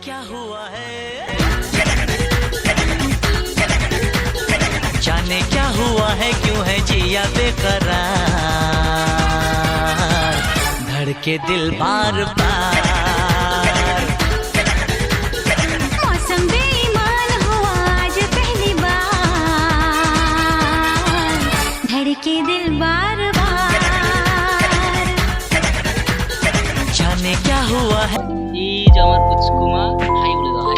क्या हुआ है, जाने क्या हुआ है, क्यों है जिया बेकरार, धड़के दिल बार बार। मौसम बेईमान हुआ आज पहली बार, धड़के दिल बार बार। जाने क्या हुआ है। এই যে আমার পুচকুমা হাই বলে দাও।